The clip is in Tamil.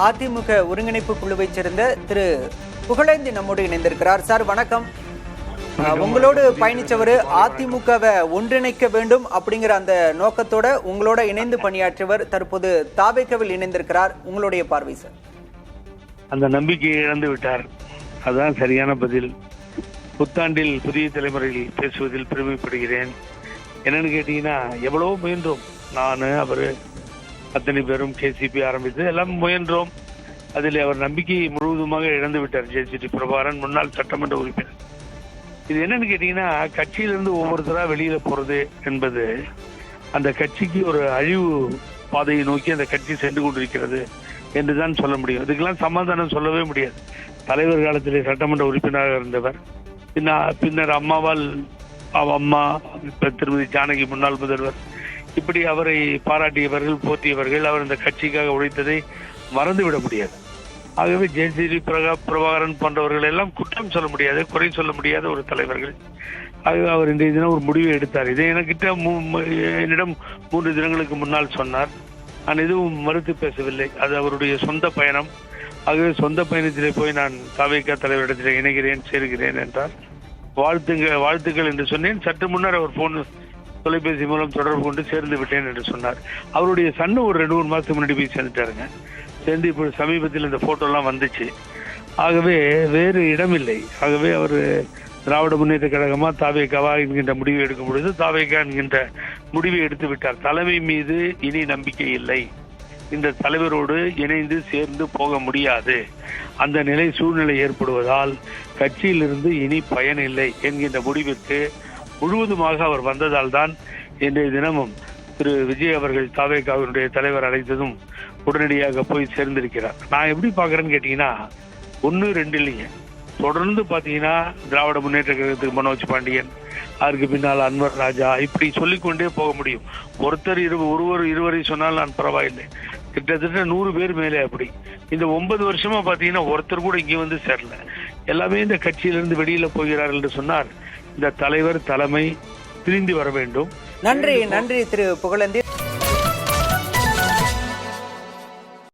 அதிமுக ஒருங்கிணைப்பு குழுவைச் சேர்ந்த திரு புகழேந்தி நம்மோடு இணைந்திருக்கிறார். சார் வணக்கம். உங்களோடு பயணிச்சவர் அதிமுகவை ஒன்றிணைக்க வேண்டும் அப்படிங்கிற அந்த நோக்கத்தோட உங்களோட இணைந்து பணியாற்றியவர் தற்போது தாவேகவில் இணைந்திருக்கிறார். உங்களுடைய பார்வை சார். அந்த நம்பிக்கையை இழந்து விட்டார். அதுதான் சரியான பதில். புத்தாண்டில் புதிய தலைமுறையில் பேசுவதில் பெருமைப்படுகிறேன். என்னன்னு கேட்டீங்கன்னா, எவ்வளவோ முயன்றோம். நான், அவரு, அத்தனை பேரும் கேசிபி ஆரம்பித்து எல்லாம் முயன்றோம். அதில் அவர் நம்பிக்கையை முழுவதுமாக இழந்து விட்டார். ஜே.சி.டி. பிரபாகரன் முன்னாள் சட்டமன்ற உறுப்பினர். இது என்னன்னு கேட்டீங்கன்னா, கட்சியிலிருந்து ஒவ்வொருத்தரா வெளியில போறது என்பது அந்த கட்சிக்கு ஒரு அழிவு பாதையை நோக்கி அந்த கட்சி சென்று கொண்டிருக்கிறது என்றுதான் சொல்ல முடியும். இதுக்கெல்லாம் சமாதானம் சொல்லவே முடியாது. தலைவர் காலத்திலே சட்டமன்ற உறுப்பினராக இருந்தவர். பின்னர் அம்மாவால் அம்மா திருமதி ஜானகி முன்னாள் முதல்வர், இப்படி அவரை பாராட்டியவர்கள், போற்றியவர்கள், அவர் இந்த கட்சிக்காக உழைத்ததை மறந்துவிட முடியாது. ஆகவே ஜே.சி.டி. பிரபாகரன் போன்றவர்கள் எல்லாம் குற்றம் சொல்ல முடியாது, குறை சொல்ல முடியாத ஒரு தலைவர்கள். ஆகவே அவர் இன்றைய தினம் ஒரு முடிவை எடுத்தார். இதை என்னிடம் 3 தினங்களுக்கு முன்னால் சொன்னார். நான் எதுவும் மறுத்து பேசவில்லை. அது அவருடைய சொந்த பயணம். ஆகவே சொந்த பயணத்திலே போய் நான் தவேக தலைவரிடத்தில் இணைகிறேன், சேருகிறேன் என்றார். வாழ்த்துக்கள் என்று சொன்னேன். சற்று முன்னர் அவர் தொலைபேசி மூலம் தொடர்பு கொண்டு சேர்ந்து விட்டேன் என்று சொன்னார். அவருடைய சன்னு ஒரு 2-3 மாசத்துக்கு முன்னாடி போய் சேர்ந்துட்டாருங்க. சேர்ந்து இப்போ சமீபத்தில் இந்த போட்டோ எல்லாம் வந்துச்சு. ஆகவே வேறு இடமில்லை. ஆகவே அவர் திராவிட முன்னேற்ற கழகமா தாவேகாவா என்கின்ற முடிவை எடுக்கும் பொழுது தாவேகா என்கின்ற முடிவை எடுத்து விட்டார். தலைமை மீது இனி நம்பிக்கை இல்லை. இந்த தலைவரோடு இணைந்து சேர்ந்து போக முடியாது. அந்த சூழ்நிலை ஏற்படுவதால் கட்சியிலிருந்து இனி பயன் இல்லை என்கின்ற முடிவிற்கு முழுவதுமாக அவர் வந்ததால் தான் இன்றைய தினமும் திரு விஜய் அவர்கள் தாவேகாவினுடைய தலைவர் அழைத்ததும் உடனடியாக போய் சேர்ந்திருக்கிறார். நான் எப்படி பாக்குறேன்னு கேட்டீங்கன்னா, 1-2 இல்லைங்க, தொடர்ந்து பாத்தீங்கன்னா திராவிட முன்னேற்ற கழகத்துக்கு மனோஜ் பாண்டியன், அதற்கு பின்னால் அன்வர் ராஜா, இப்படி சொல்லிக்கொண்டே போக முடியும். இருவரை சொன்னால் நான் பரவாயில்லை. கிட்டத்தட்ட 100 பேர் மேலே. அப்படி இந்த 9 வருஷமா பாத்தீங்கன்னா ஒருத்தர் கூட இங்கே வந்து சேரல. எல்லாமே இந்த கட்சியிலிருந்து வெளியில போகிறார்கள் என்று சொன்னார். இந்த தலைவர் தலைமை திரும்பி வர வேண்டும். நன்றி திரு புகழேந்தி.